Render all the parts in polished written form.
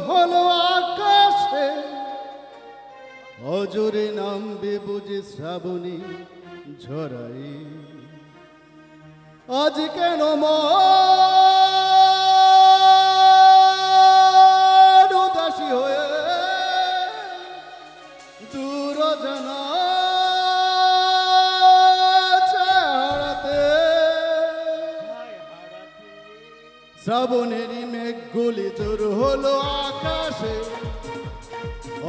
হলো আকাশে অজরে নামবে বুঝি শ্রাবণী ঝরাই। আজ কেন মন উদাসী হয়ে দূর জানা শ্রাবণেরই মেঘগুলি তোর হলো আকাশে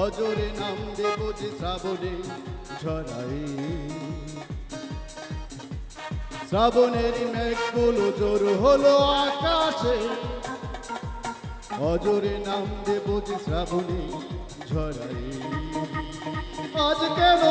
অজরে নামবে বুঝি শ্রাবণী ঝরাই। শ্রাবণেরই মেঘগুলো জোর হলো আকাশে অজরে নামবে বুঝি শ্রাবণী ঝরাই। আজ কেন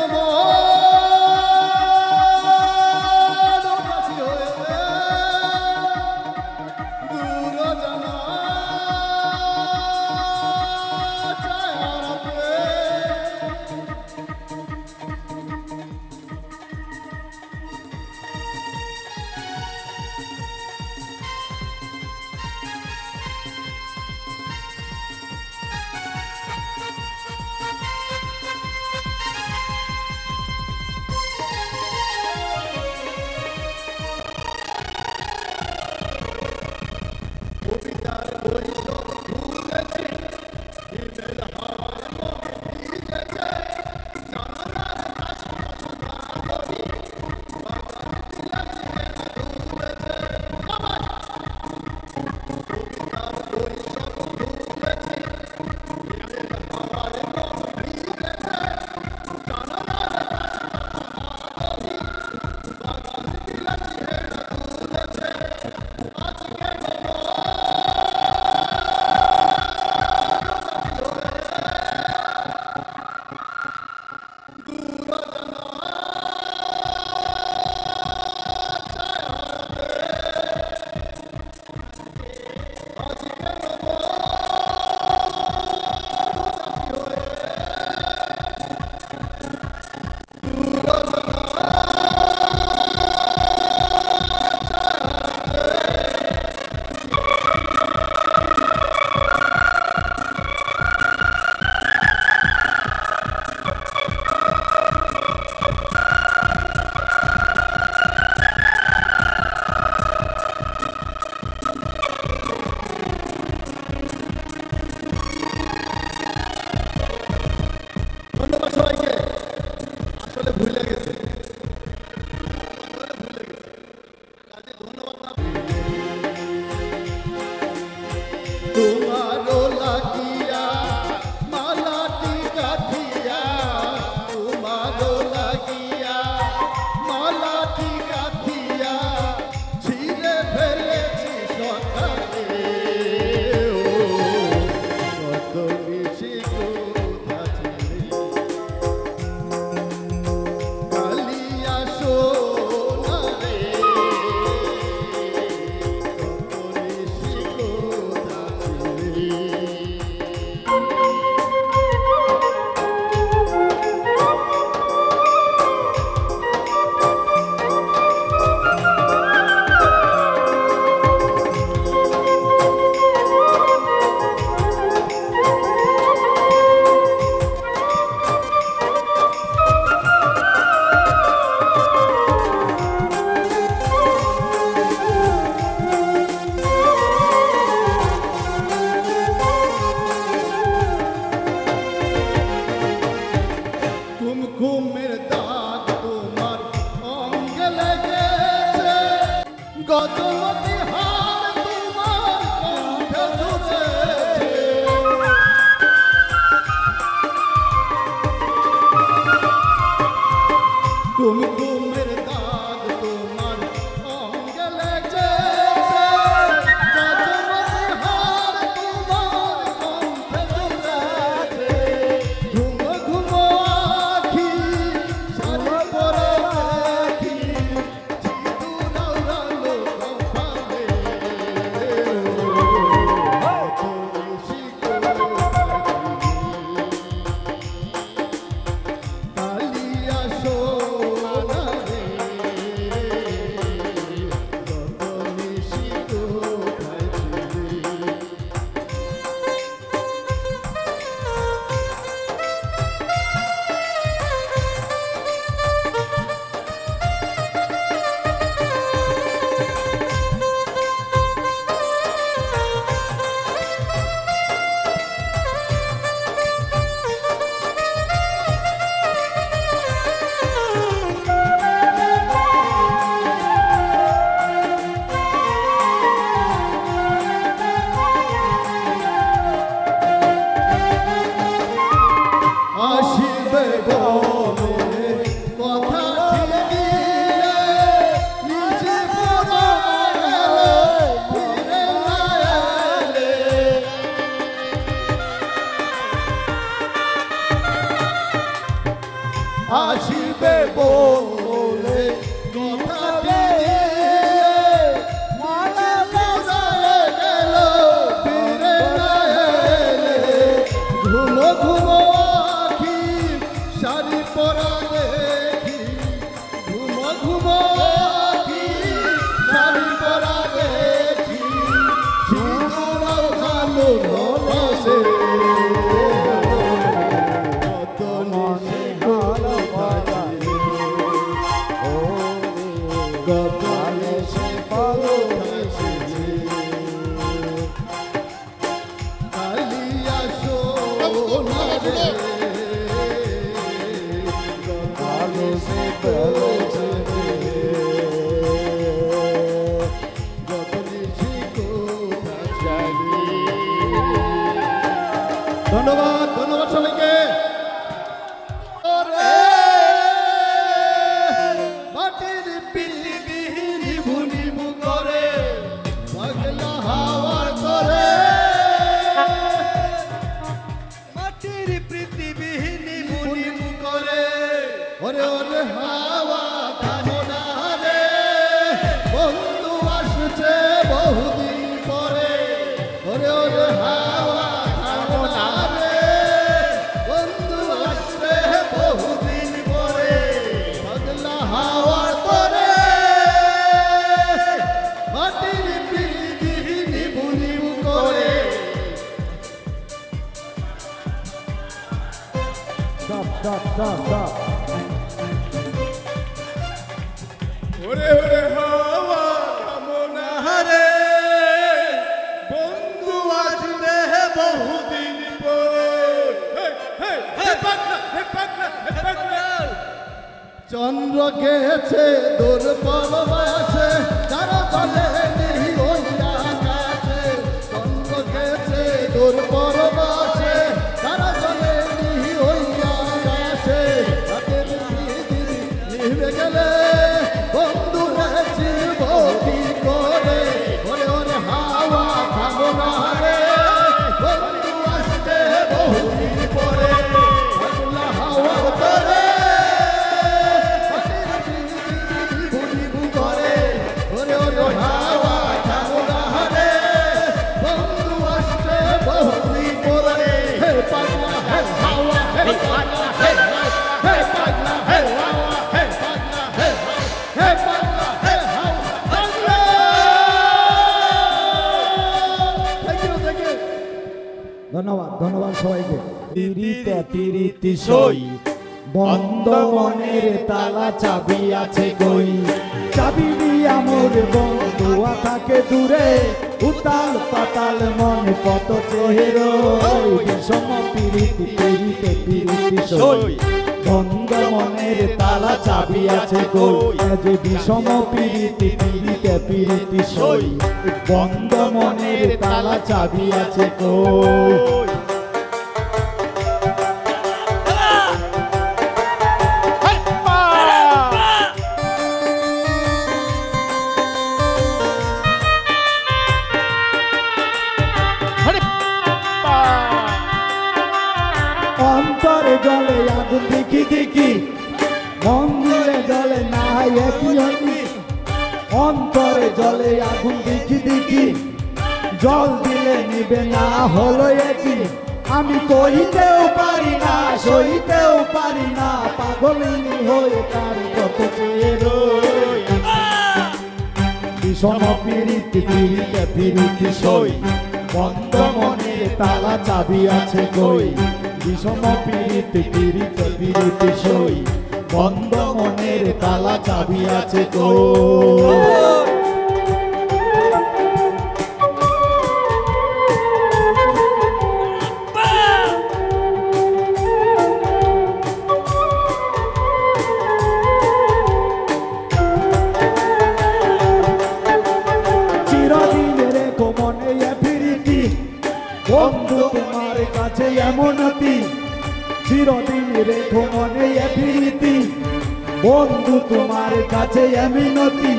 ঘুমের দাগ তোমার অঙ্গে লেগেছে গজমতি হার তোমার কণ্ঠে ঝুলেছে। ঘুমের দাগ তোমার অঙ্গে লেগেছে গজমতি হার তোমার কণ্ঠে ঝুলেছে। কালিয়া সোনা আসিবে বলে কথা দিয়ে মালা বসায় গেল ফিরে না এলে ঘুমো ঘুমো আখি শাড়ি পরা দেখি ঘুমো ঘুমো আখি শাড়ি পরা দেখি সিঁদুর কালো ধনেছে কত মনে ভালো বাজে ও কত এসে ভালো এসেছে কালিয়া সোনা রে ভালো সে ভালো ধন্যবাদ ধন্যবাদ সবাইকে মাটির পৃথিবীহীন ভুলিমু করে পাগলা হাওয়ার করে মাটির পৃথিবীহীন ভুলিমু করে ওরে ওরে হাওয়া থামো না রে বন্ধু আসছে বহুদিন পরে ওরে ওরে হাওয়া থামো না রে বন্ধু আসছে বহুদিন পরে পাগলা হাওয়ার পরে মাটির পৃথিবীহীন ভুলিমু করে ওরে ওরে হাওয়া থামো না রে বন্ধু আসবে বহুদিন পরে চন্দ্র গেছে দূর পরবাসে যারা চলে নিহি ওই আকাশে চন্দ্র গেছে দূর পরবাসে যারা চলে নিহি ওই আকাশে রাতের দিদি নিভে গেলে বন্ধু চিনব কি করে ওরে ওরে হাওয়া থামো না রে বন্ধু আসছে বহুদিন পরে পাগলা হাওয়া করে ভুলিবু করে ওরে ওরে হাওয়া থামো না রে বন্ধু আসছে বহুদিন পরে হে পাগলা হে হাওয়া হে পাগলা হে হে পাগলা হে হাওয়া হে পাগলা হে হে পাগলা হে হাওয়া পাগলা থ্যাংক ইউ ধন্যবাদ ধন্যবাদ সবাইকে পিরিতে পিরিতি সই বন্ধ মনের তালা চাবি আছে কই চাবি দিয়া মোর বন্ধু থাকে দূরে উতাল পাতাল মনে কত চেহেরো বিষম পিরিতি পিরিতে পিরিতি সই বন্ধ মনের তালা চাবি আছে কই যে বিষম পিরিতি পিরিতে পিরিতি সই বন্ধ মনের তালা চাবি আছে কই অন্তরে জলে আগুন দেখি দেখি মন্দিরে জলে না একই অন্তরে জলে আগুন দেখি দেখি জল দিলে নিবে না হলো একই আমি কইতেও পারি না সইতেও পারি না পাগলিনী হয়ে তার কত চেয়ে রই বিষম পিরিতি পিরিতে পিরিতি সই বন্ধ মনের তালা চাবি আছে কই বিষম পিরিতি পিরিতে পিরিতি সই বন্ধ মনের তালা চাবি আছে কই বন্ধু তোমার কাছে এমনতি চিরদিন রেখো মনে প্রীতি বন্ধু তোমার কাছে এমনতি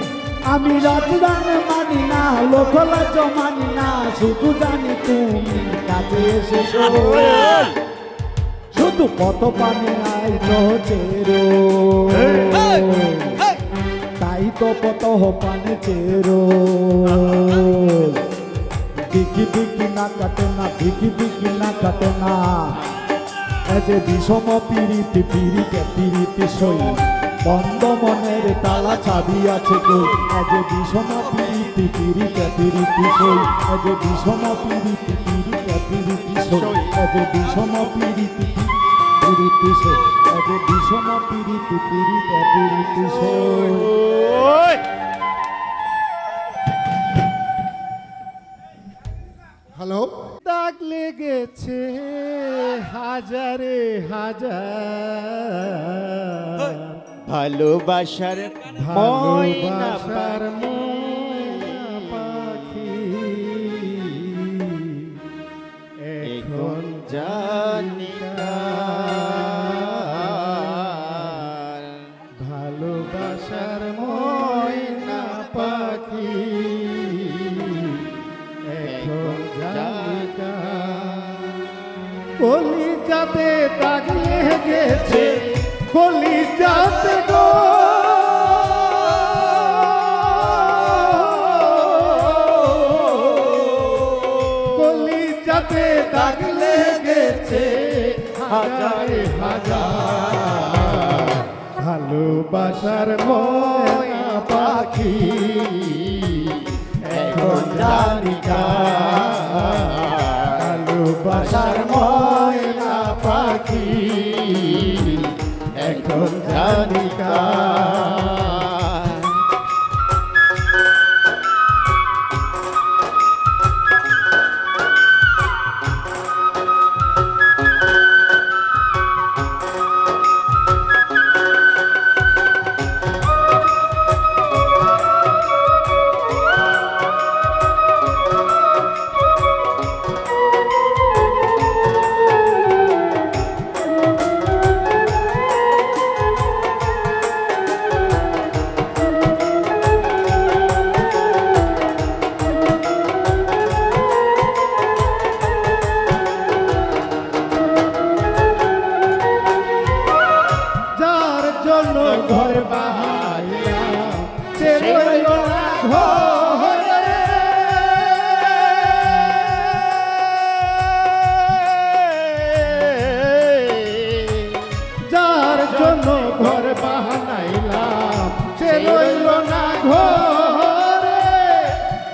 আমি রাজদান মানি না লোকলাজ মানি না শুধু জানি তুমি কাছে এসেছো শুধু বন্ধু কত পানে আই চেরো তাই তো কত পানে চেরো দিকি দিকি না কাটে না দিকি দিকি না কাটে না যে বিষম পিরিতি পিরিতে পিরিতি সই বন্ধ মনের তালা চাবি আছে কই যে বিষম পিরিতি পিরিতে পিরিতি সই যে বিষম পিরিতি পিরিতে পিরিতি সই যে বিষম পিরিতি পিরিতি সই যে বিষম পিরিতি পিরিতে পিরিতি সই। হ্যালো, দাগ লেগেছে হাজারে হাজার ভালোবাসার ভালোবাসার ময়না পাখি এখন জানি ভালোবাসার ময়না পাখি এখন জানি কলি যাতে দাগ লেগেছে কলি যাতে গো কলি যাতে দাগ লেগেছে হাজারে হাজার ভালোবাসার ময়না পাখি এখন জানি ভালোবাসার ময়না পাখি এখন জানি ঘর বাহাইয়া সে রইল না ঘরে যার জন্য ঘর বাহাইলাম সে রইল না ঘরে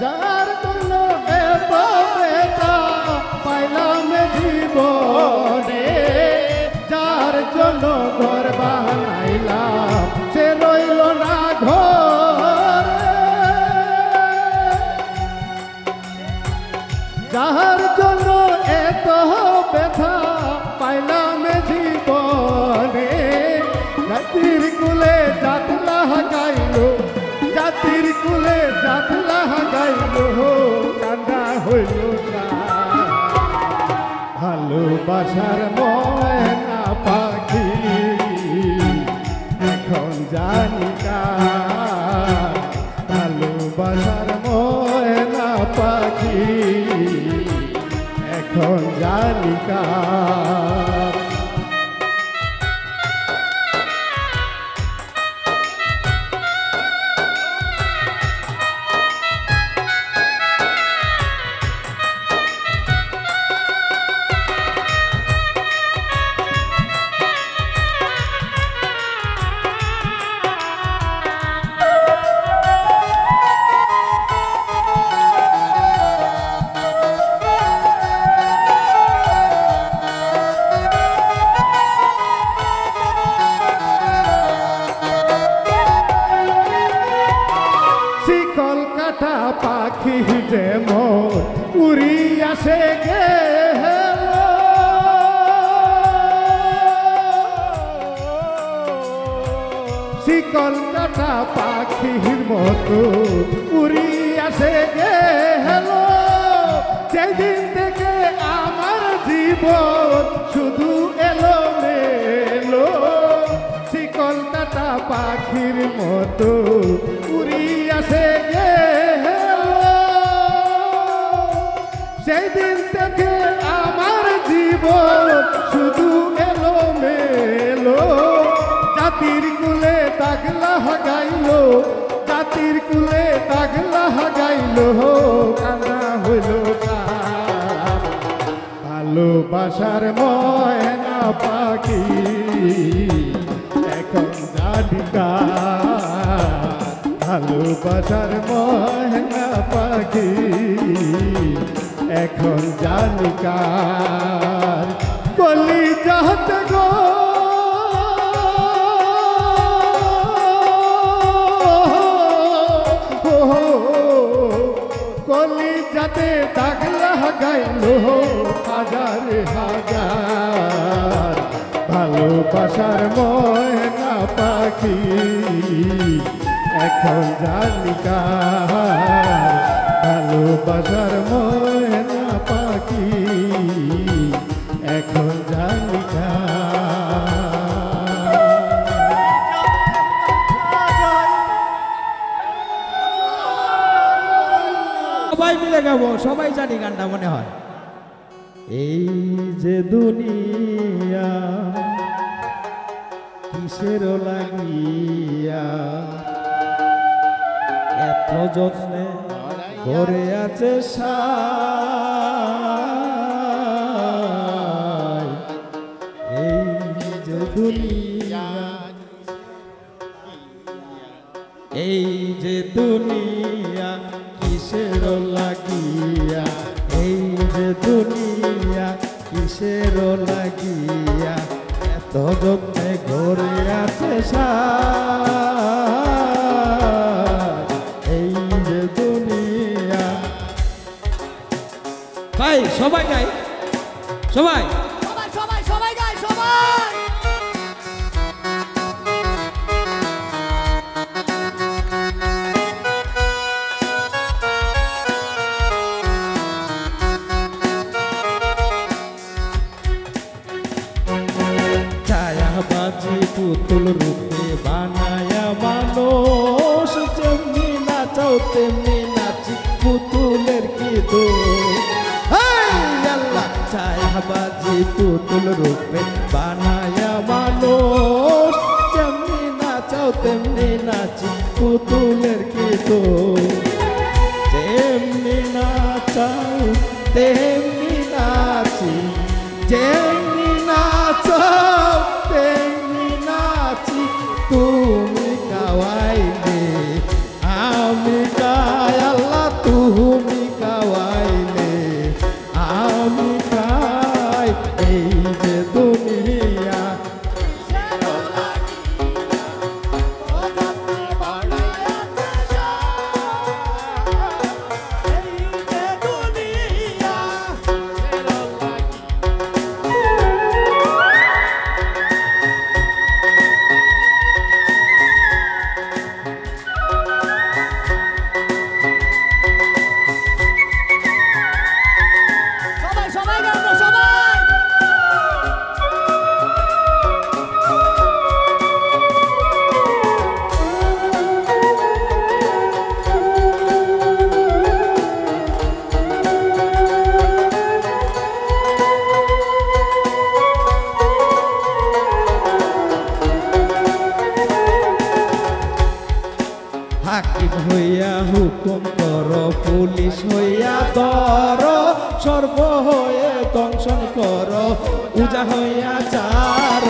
যার জন্য এত বেতা পাইলাম জীবনে যার জন্য ঘর বাহাইলাম সে রইল না ঘরে যার জন্য এত ব্যথা পাইলাম জীবনে জাতির কুলে জাতলা গাইল জাতির কুলে জাতলা গাইল কান্দা হইল ভালোবাসার ময়না পাখি এখন জানি ভালোবাসার ময়না পাখি এখন জানি কলকাতা পাখি যেমন উড়িয়া সে গেল কলকাতা পাখির মতো উড়িয়া সে গেল সেদিন থেকে আমার জীবন শুধু এলো মেলো কলকাতা পাখির মতো উড়িয়া সে গেল সেই দিন থেকে আমার জীবন শুধু এলো দাগলা গাইল জাতির কুলে দাগলা গাইল কান্না হইল তার ভালোবাসার ময়না পাখি এখন জানি কার ভালোবাসার ময়না পাখি এখন জানি কার কলি যাতে গো কলি যাতে দাগলা গাইল হাজার হাজার ভালোবাসার ময়না পাখি এখন জানি কার ভালোবাসার ময়না পাখি এখন জানি সবাই মিলে গাবো, সবাই জানি গানটা মনে হয়। এই যে দুনিয়া কিসের লাগিয়া এত যত্নে করে আছে সাই এই যে দুনিয়া এই যে দুনিয়া কিসের লাগিয়া এই যে দুনিয়া কিসের লাগিয়া এত যত্নে ঘরে আছে এই যে দুনিয়া। ভাই সবাই গাই, সবাই সবাই সবাই সবাই গায় সবাই। ছায়াবাজি পুতুল রূপে বানায়া মানুষ যেমনি নাচাও তেমনি নাচি পুতুলের কি দোষ আল্লাহ ছায়াবাজি পুতুল রূপে বানায়া মানুষ যেমনি নাচাও তেমনি নাচি পুতুলের কি দোষ যেমনি নাচাও তেমনি নাচি যেমনি নাচাও তেমনি নাচি তুমি গাওয়াইলে আমি গাই আল্লাহ তুমি গাওয়াইলে আমি গাই এই যে দুনিয়া সবাই সবাই গাবো সবাই। হাকিম হইয়া হুকুম কর পুলিশ হইয়া ধর সর্ব হয়ে দংশন কর পূজা হইয়া চার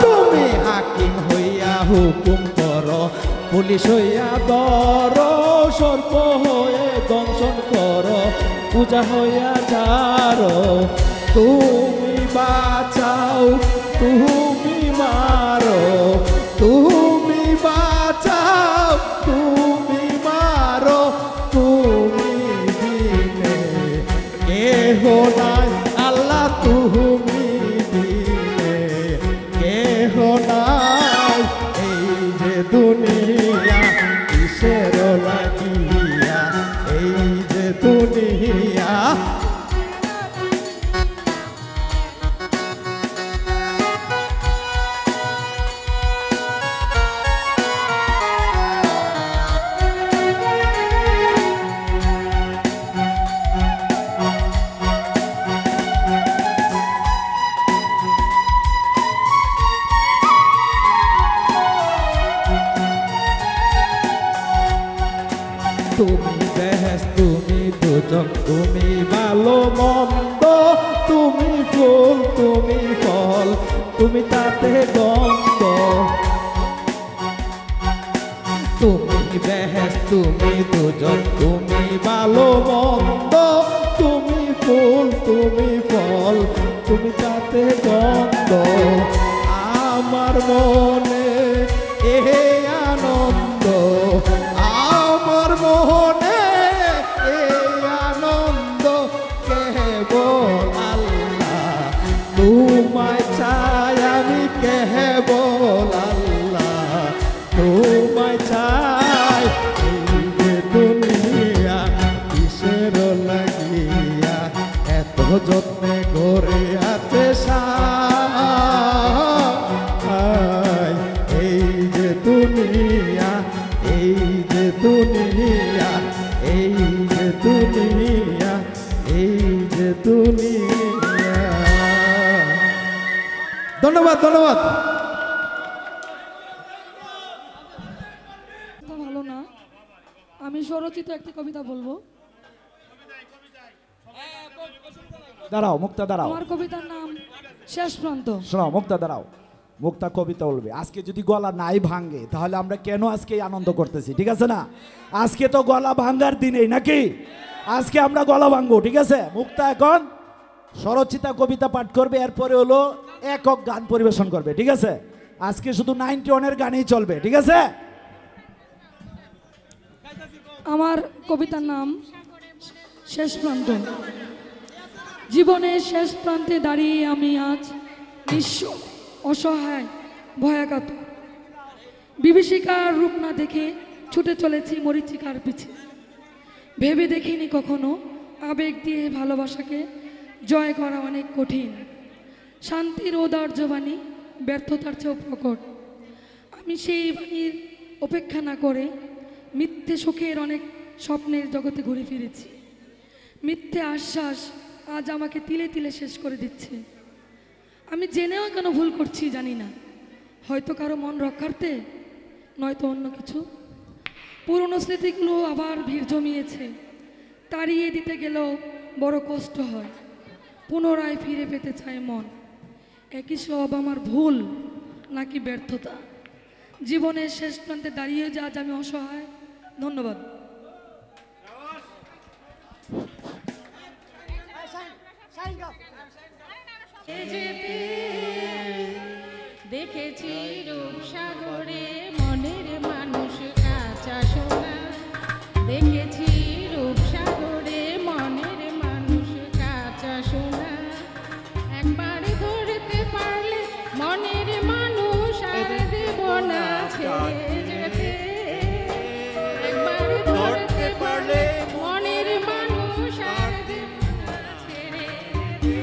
তুমি হাকিম হইয়া হুকুম কর পুলিশ হইয়া ধর সর্ব হয়ে দংশন কর পূজা হইয়া চার তুমি বাঁচাও তুমি মারো তুমি বাঁচাও তুমি মারো তুমি দিনে কেহ নাই আল্লাহ তুমি দিনে কেহ নাই এই যে দুনিয়া কিসের লাগিয়া এই যে দুনিয়া দুজন, তুমি ভালো মন্দ, তুমি ফুল তুমি ফল, তুমি তাতে গন্ধ। তুমি বেহেশ তুমি দুজন, তুমি ভালো মন্দ, তুমি ফুল তুমি ফল, তুমি তাতে গন্ধ। আমার মনে এই আনন্দ, আমার মনে এই আনন্দ, কেবল আল্লাহ তোমায় চাই আমি, কেবল আল্লাহ তোমায় চাই। এই যে দুনিয়া কিসের লাগিয়া এত যত্নে করে আছে সাই। এই যে দুনিয়া, এই যে দুনিয়া, এই যে দুনিয়া, এই যে দুনিয়া। ধন্যবাদ ধন্যবাদ। ভালো না, আমি স্বরচিত একটি কবিতা বলবো। দাঁড়াও মুক্তা, দাঁড়াও। আমার কবিতার নাম শেষ প্রান্ত। শোনো মুক্তা, দাঁড়াও। মুক্তা কবিতা বলবে। আজকে যদি গলা নাই ভাঙে তাহলে আমরা কেন আজকে এই আনন্দ করতেছি? ঠিক আছে না? আজকে তো গলা ভাঙার দিনেই নাকি? আজকে আমরা গলা ভাঙবো, ঠিক আছে? মুক্তা এখন স্বরচিতা কবিতা পাঠ করবে, এরপরে হলো একক গান পরিবেশন করবে, ঠিক আছে? আজকে শুধু 91-এর গানেই চলবে, ঠিক আছে? আমার কবিতার নাম শেষ প্রান্ত। জীবনের শেষ প্রান্তে দাঁড়িয়ে আমি আজ নিঃস্ব, অসহায়, ভয়াকাতর। বিভীষিকার রূপ না দেখে ছুটে চলেছি মরীচিকার পিছে। ভেবে দেখিনি কখনো আবেগ দিয়ে ভালোবাসাকে জয় করা অনেক কঠিন। শান্তির ঔদার্য বাণী ব্যর্থতার চেয়েও প্রকট। আমি সেই বাণীর অপেক্ষা না করে মিথ্যে সুখের অনেক স্বপ্নের জগতে ঘুরে ফিরেছি। মিথ্যে আশ্বাস আজ আমাকে তিলে তিলে শেষ করে দিচ্ছে। আমি জেনেও কেন ভুল করছি জানি না, হয়তো কারো মন রক্ষার্থে, নয়তো অন্য কিছু। পুরনো স্মৃতিগুলো আবার ভিড় জমিয়েছে, তাড়িয়ে দিতে গেলেও বড় কষ্ট হয়। পুনরায় ফিরে পেতে চায় মন। একই সব আমার ভুল নাকি ব্যর্থতা? জীবনের শেষ প্রান্তে দাঁড়িয়ে যে আজ আমি অসহায়। ধন্যবাদ। দেখেছি রূপসাগরে মনের মানুষ কাঁচা সোনা। দেখেছি রূপসাগরে মনের মানুষ কাঁচা সোনা। একবার ধরতে পারলে মনের মানুষ আর দেব না ছেড়ে যেতে। একবার ধরতে পারলে মনের মানুষ আর দেব না ছেড়ে যেতে।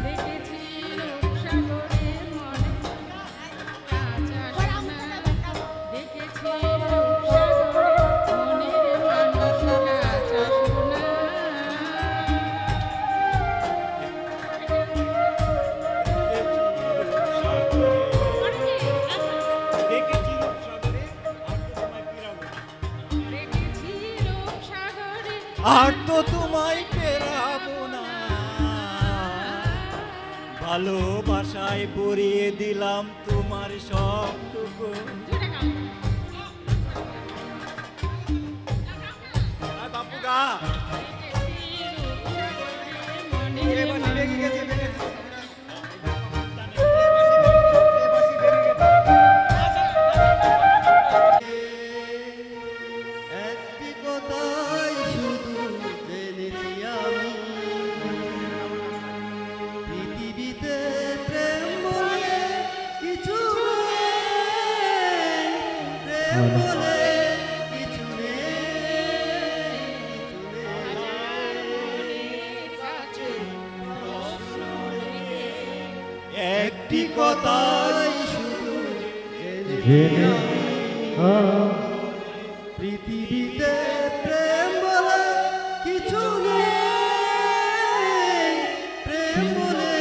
দেখেছি রূপসাগরে মনের কাঁচা সোনা। দেখেছি রূপসাগরে মনের মানুষ কাঁচা সোনা। দেখেছি রূপসাগরে আর তো তোমায় ফেরাবো না। ভালোবাসায় পরিয়ে দিলাম তোমার সবটুকু। বাপু গা একটি কথাই শুধু জেনেছি আমি, পৃথিবীতে প্রেম বলে কিছু নেই, প্রেম বলে কিছু একটি কথাই শুধু পৃথিবীতে প্রেম বলে কিছু নেই, প্রেম বলে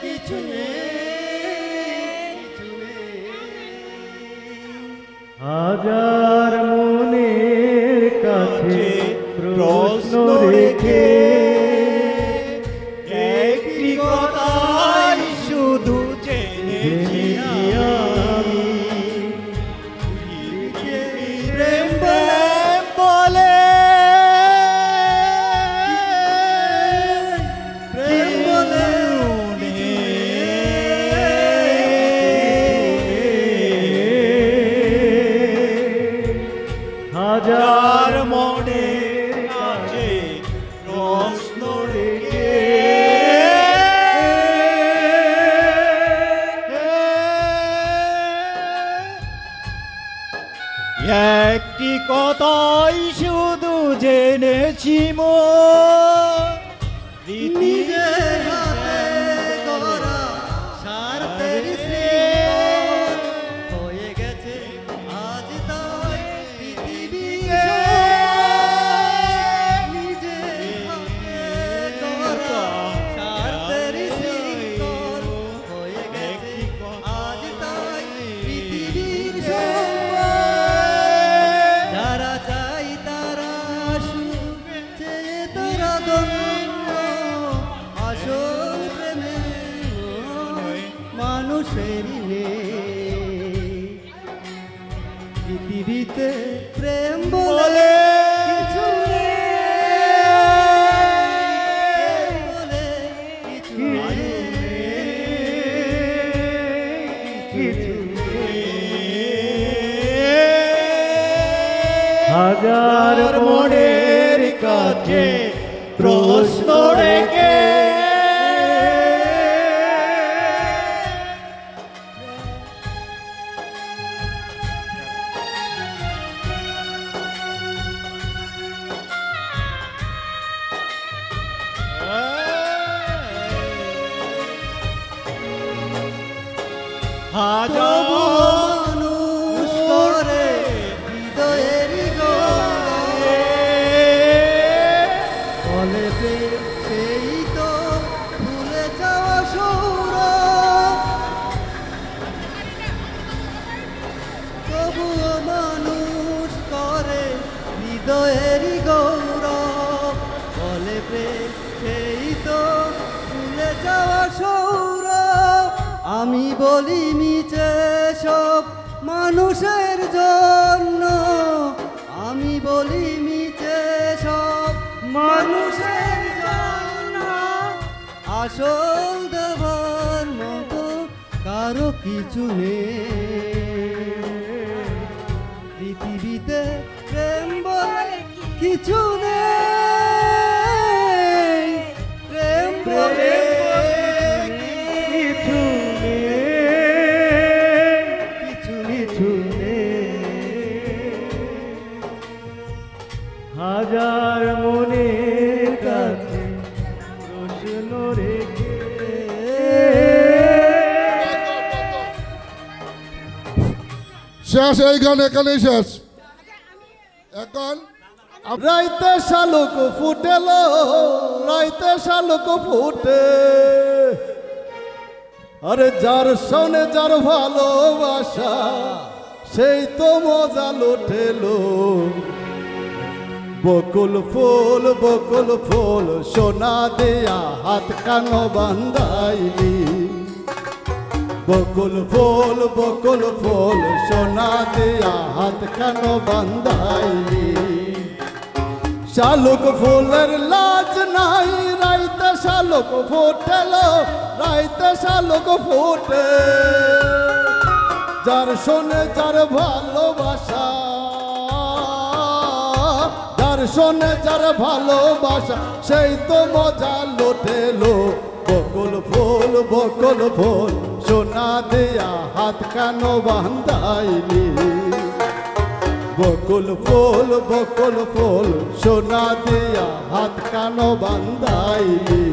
কিছু নেই, কিছু নেই। হাজার মনের কাছে প্রশ্ন রে একটি কথাই শুধু জেনেছি নিজের হাতে গড়া স্বার্থের সৃষ্টি হয়ে গেছে আজ তাই পৃথিবীর নিজের হাতে গড়া স্বার্থের সৃষ্টি হয়ে গেছে আজ তাই পৃথিবীর যারা চাই তারা শুনছে তারা দন্য আসল প্রেমে মানুষেরই নেই পৃথিবীতে প্রেম বলে কিছু নেই বলে কিছু হাজার মনের কাছে প্রশ্ন রেখে হাজার মানুষ করে হৃদয়ের বলে সেই তো ভুলে যাওয়া সৌরভ তবুও মানুষ করে হৃদয়ের গৌরব বলে সেই তো ভুলে যাওয়া সৌরভ আমি বলি মিছে সব মানুষের জন্য আমি বলি মিছে সব মানুষের জন্য আসল দেবার মতো কারো কিছু নেই পৃথিবীতে প্রেম বলে কিছু নেই প্রেম বলে কিছু কিছু হাজার মনের কাছে প্রশ্ন রেখে শেষ এই গান এখানেই শেষ এখন রাইতে শালুক ফুটেল রাইতে শালুক ফুটে আরে যার সনে যার ভালোবাসা সেই তো মজা লুটেলো বকুল ফুল সোনা দেয়া হাত কানো বান্ধাইলি বকুল ফুল সোনা দেয়া হাত কানো বান্ধাইলি শালুক ফুলের লাজ নাই রাইতে শালুক ফুটেল রাইতে শালুক ফুটে যার শোনে যার ভালোবাসা যার শোনে যার ভালোবাসা সেই তো মজা লোটেলো বকুল ফুল সোনা দেয়া হাত কানো বান্ধাইলি বকুল ফুল সোনা দিয়া হাত কানো বান্ধাইলি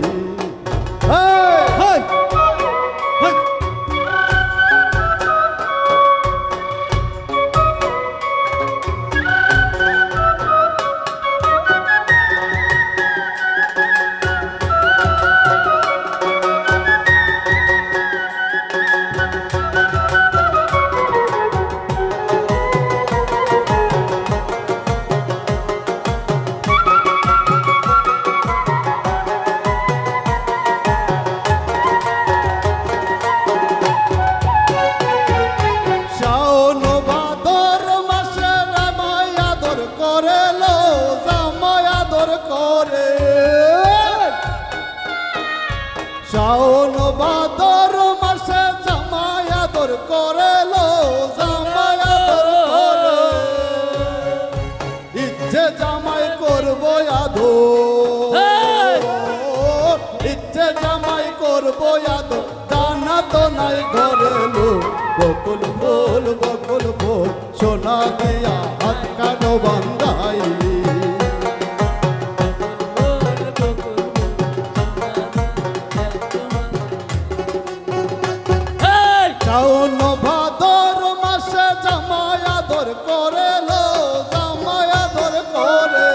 শাওন ভাদর মাসে জামাই আদর করেলো জামাই আদর করে ইচ্ছে জামাই করবো আদর ইচ্ছে জামাই করবো আদর দানা তো নাই ঘরেলো বকুল ফুল সোনা দিয়া হাত কানো বান্ধাইলি শাওন ভাদর মাসে জামাই আদর করে লো জামাই আদর করে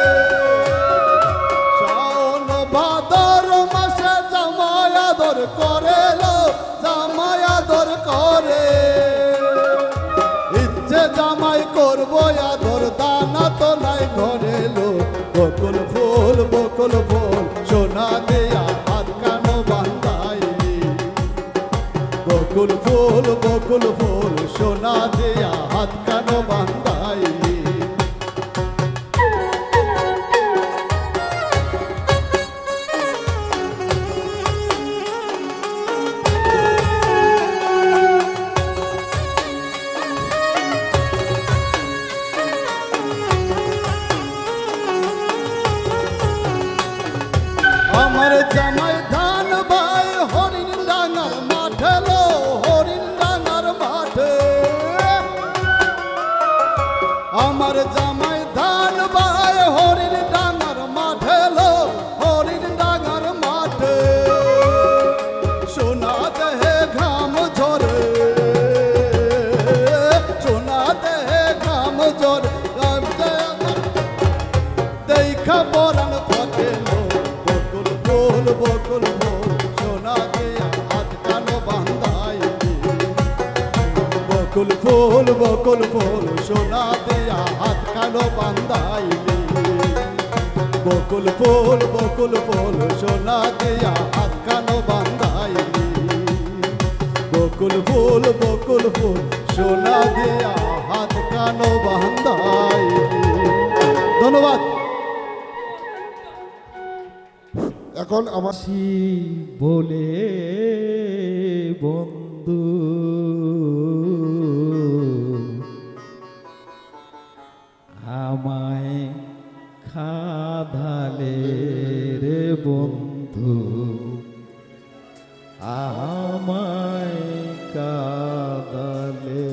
শাওন ভাদর মাসে জামাই আদর করে লো জামাই আদর করে ইচ্ছে জামাই করবো আদর দানা তো নাই ঘরে লো বকুল ফুল সোনা দেয়া হাত কানো বান্ধাইলি বকুল ফুল সোনা দেয়া হাত কানো বান্ধাইলি আমার জামাই ধান ভাই হরিণ ডাঙার মাঠে লো হরিণ ডাঙার মাঠে আমার জামাই ধান ভাই হরিণ ডাঙার মাঠে লো হরিণ ডাঙার মাঠে সোনা দেহে ঘাম ঝরে সোনা দেহে ঘাম ঝরে দেখা বরান ফটে লো বকুল ফুল সোনা দেয়া হাত কানো বান্ধাইলি বকুল ফুল সোনা দেয়া হাত কানো বান্ধাইলি বকুল ফুল সোনা দেয়া হাত কানো বান্ধাইলি বকুল ফুল সোনা দেয়া হাত কানো বান্ধাইলি ধন্যবাদ। এখন আমার বলে বন্ধু আমায় খাধালে রে বন্ধু আমায় কাদালে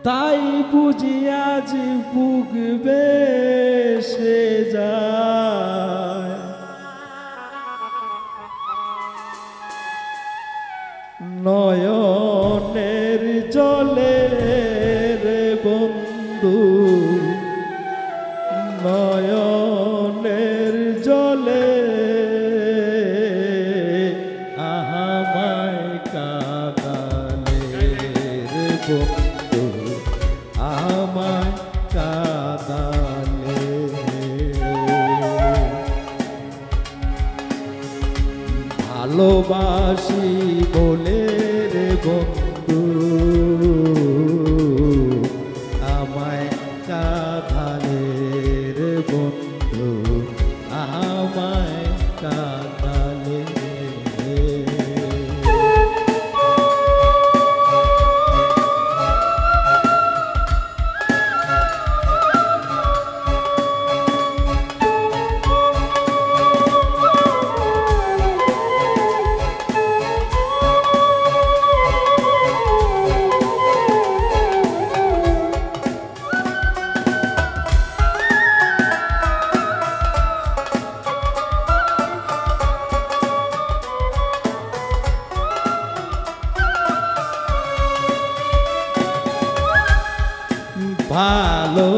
তাই বুঝি আজ বুক বেসে যায় নয়নের জলে রে বন্ধু নয়নের জলে আমায় কাদালে রে বন্ধু আমায় কাদালে ভালোবাসি বলে রে বন্ধু আমায় কাদালে রে বন্ধু আমায় কাদালে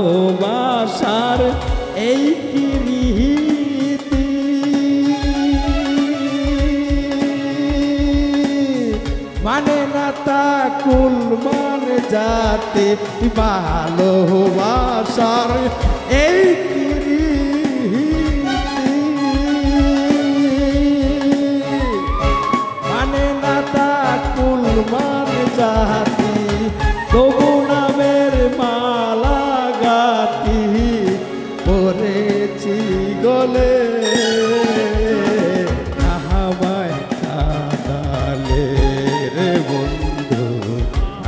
ভালোবাসার এই রীতি মানে না তা কুল মানে জাতি ভালোবাসার এই রীতি মানে না তা কুল মানে জাতি তবু নামের মালা গাতি পরেছি গলে আমায় কাদালে রে বন্ধু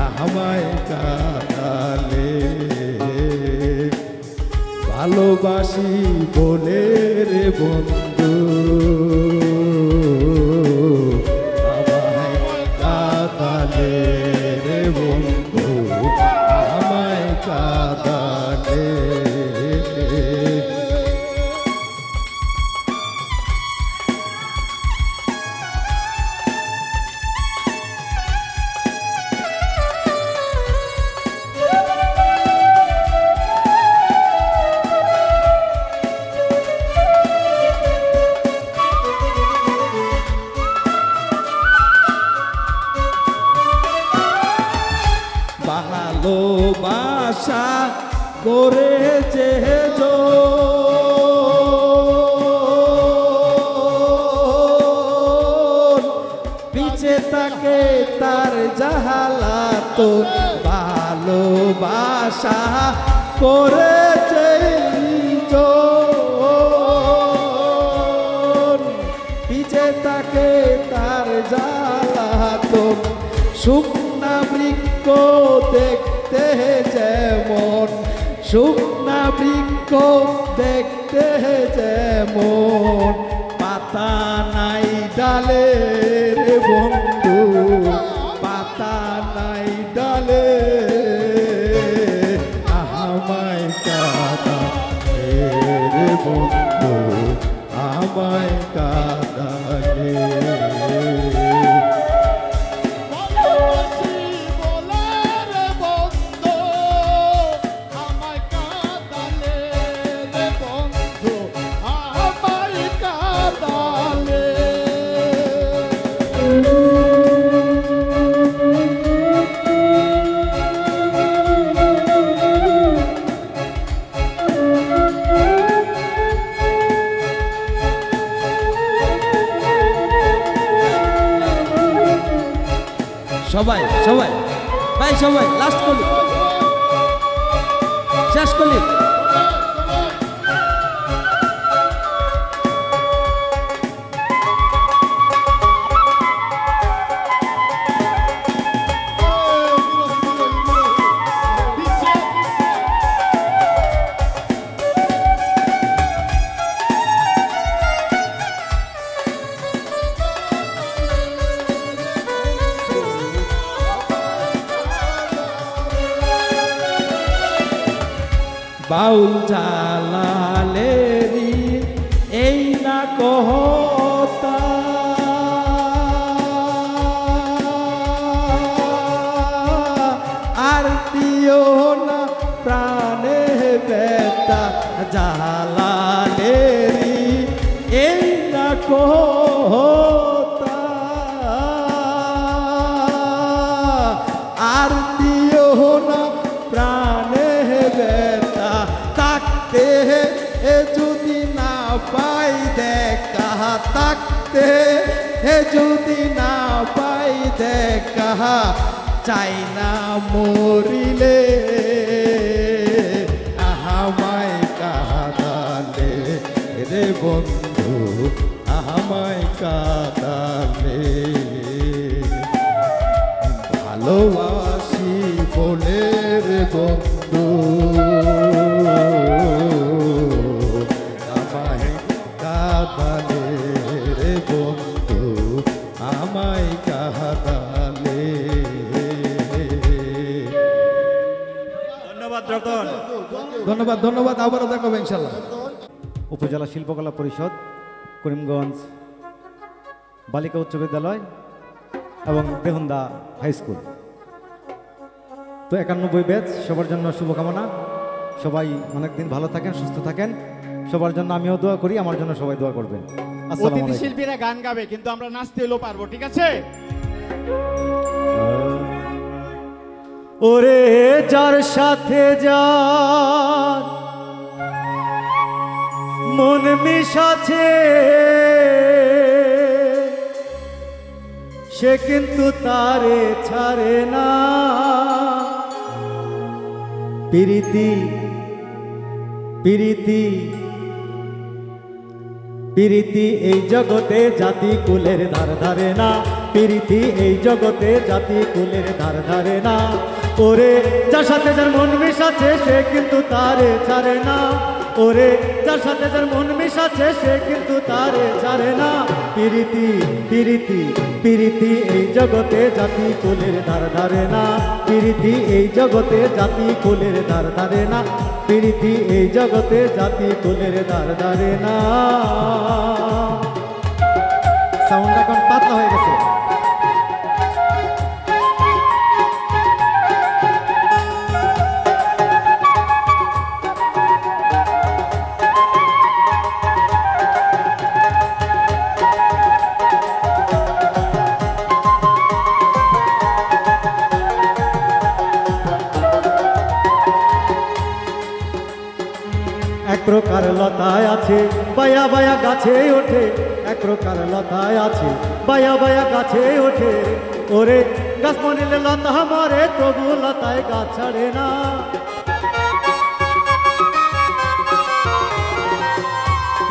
আমায় কাদালে ভালোবাসি বলে রে বন্ধু আমায় কাঁদালে রে বন্ধু আমায় কাঁদালে ভালোবাসা করেছে পিছে তাকে তার জাহালাত ভালোবাসা করেছে পিছে তাকে তার জাহালাত শুকনা বৃক্ষ দেখতে যেমন শুকনা বৃক্ষ দেখতে যেমন পাতা নাই ডালে রে বন্ধু পাতা নাই ডালে আমায় কাঁদা রে বন্ধু আমায় কাঁদালে সবাই সবাই ভাই সবাই লাস্ট করলি শেষ করলি বাউল জালালেরি এই না কহতা আর দিও না প্রাণে বেতা জালালেরি এই না কহতা আর দিও না প্রাণে বেতা তাকতে যদি না পাই দেখা তাকতে যদি না পাই দেখা চাই না মরিলে আমায় কাঁদালে রে বন্ধু আমায় কাঁদালে ভালোবাসি বলে রে বন্ধু আমায় কাঁদালে রে বন্ধু আমায় কাঁদালে ধন্যবাদ রতন। ধন্যবাদ ধন্যবাদ আবারও দেখাবো ইনশাল্লাহ। উপজেলা শিল্পকলা পরিষদ করিমগঞ্জ বালিকা উচ্চ বিদ্যালয় এবং দেহন্দা হাই স্কুল তো 91 ব্যাচ সবার জন্য শুভকামনা। সবাই অনেকদিন ভালো থাকেন, সুস্থ থাকেন। সবার জন্য আমিও দোয়া করি, আমার জন্য সবাই দোয়া করবেন। আসসালামু অতিথি আলাইকুম। শিল্পীরা গান গাবে কিন্তু আমরা নাচতে হলেও পারবো, ঠিক আছে? ওরে যার সাথে যার মন মিশাছে সে কিন্তু তারে ছাড়ে না। প্রীতি প্রীতি প্রীতি এই জগতে জাতি কুলের ধার ধারে না। প্রীতি এই জগতে জাতি কুলের ধার ধারে না। ওরে যার সাথে যার মন মিশাছে সে কিন্তু তারে ছাড়ে না। ওরে যার সাথে যার মন মিশাচ্ছে সে কিন্তু তারে ছাড়ে না। পিরিতি পিরিতি পিরিতি এই জগতে জাতি কুলের ধার ধারে না। পিরিতি এই জগতে জাতি কুলের ধার ধারে না। পিরিতি এই জগতে জাতি কুলের ধার ধারে না। সাউন্ড এখন পাতলা হয়ে গেছে। এক প্রকার লতায় আছে বায়া বায়া গাছে ওঠে। এক প্রকার লতায় আছে বায়া বায়া গাছে ওঠে। ওরে গাছ মরিলে লতা মরে তবু লতায় গাছ ছাড়ে না।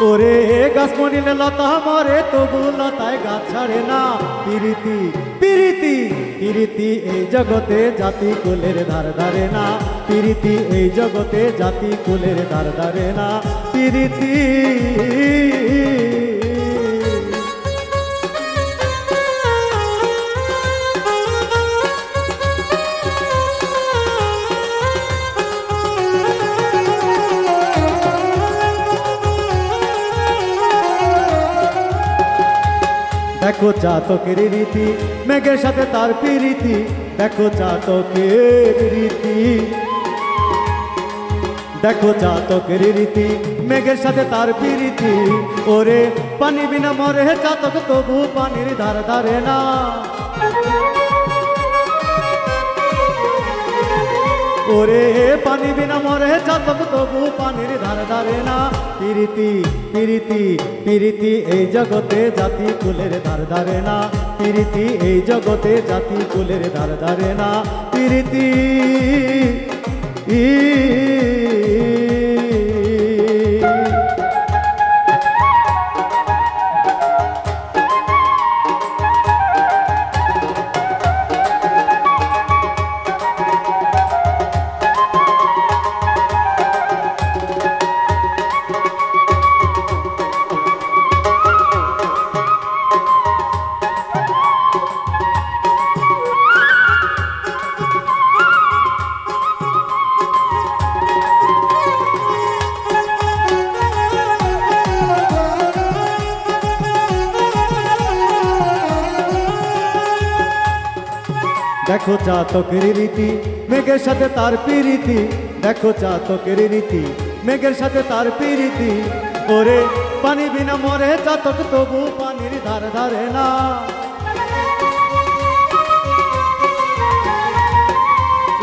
ওরে গাছ মরিলে লতা মরে তবু লতায় গাছ ছাড়ে না। পিরিতি পিরিতি পিরিতি এই জগতে জাতি কুলের ধার ধারে না। পিরিতি এই জগতে জাতি কুলের ধার ধারে না। পিরিতি দেখো চাতকের রীতি মেঘের সাথে তার পিরিতি। দেখো চাতকের রীতি দেখো চাতকের রীতি মেঘের সাথে তার পিরিতি। ওরে পানি বিনা মরে চাতক তবু পানির ধার ধারে না। ওরে পানি বিনা মরে চাতক তবু পানির ধার ধারে না। পিরিতি পিরিতি পিরিতি এই জগতে জাতি কুলের ধার ধারে না। পিরিতি এই জগতে জাতি কুলের ধার ধারে না। পিরিতি দেখো চাতকের রীতি মেঘের সাথে তার পিরিতি। দেখো চাতকের রীতি মেঘের সাথে তার পিরিতি। ওরে পানি বিনা মরে চাতক তবু পানির ধার ধারে না।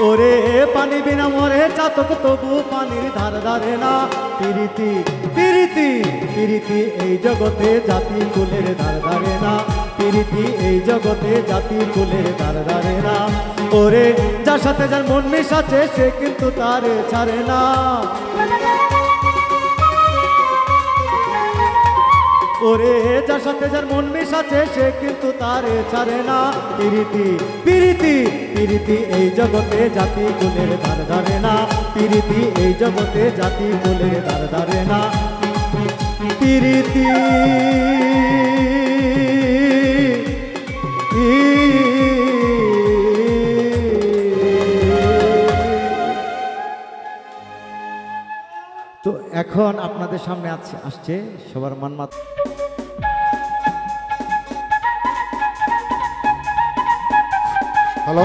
ওরে পানি বিনা মরে চাতক তবু পানির ধার ধারে না। পিরিতি পিরিতি পিরিতি এই জগতে জাতি কুলের ধার ধারে না। পিরিতি এই জগতে জাতি কুলের ধার ধারে না। ওরে যার সাথে যার মন মিশাচ্ছে সে কিন্তু তারে ছাড়ে না। ওরে যার সাথে যার মন মিশাচ্ছে সে কিন্তু তারে ছাড়ে না। পিরিতি পিরিতি পিরিতি এই জগতে জাতি কুলের ধার ধারে না। পিরিতি এই জগতে জাতি কুলের ধার ধারে না। পিরিতি তো এখন আপনাদের সামনে আসছে সবার মানমাত। হ্যালো